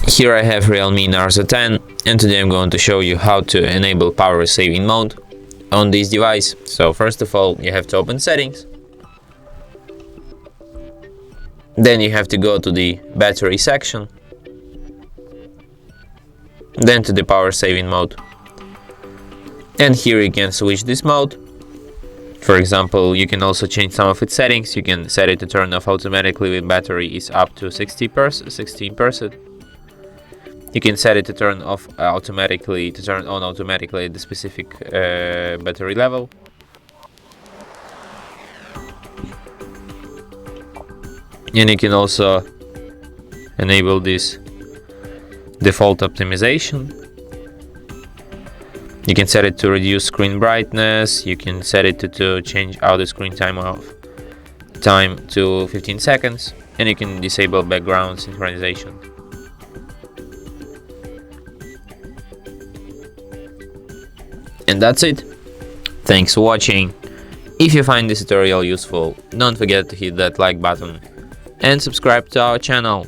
Here I have REALME Narzo 10, and today I'm going to show you how to enable power saving mode on this device. So first of all, you have to open settings, then you have to go to the battery section, then to the power saving mode, and here you can switch this mode. For example, you can also change some of its settings. You can set it to turn off automatically when battery is up to 16%. You can set it to turn off automatically, to turn on automatically at the specific battery level. And you can also enable this default optimization. You can set it to reduce screen brightness. You can set it to change out the screen time to 15 seconds, and you can disable background synchronization. And that's it. Thanks for watching. If you find this tutorial useful, don't forget to hit that like button and subscribe to our channel.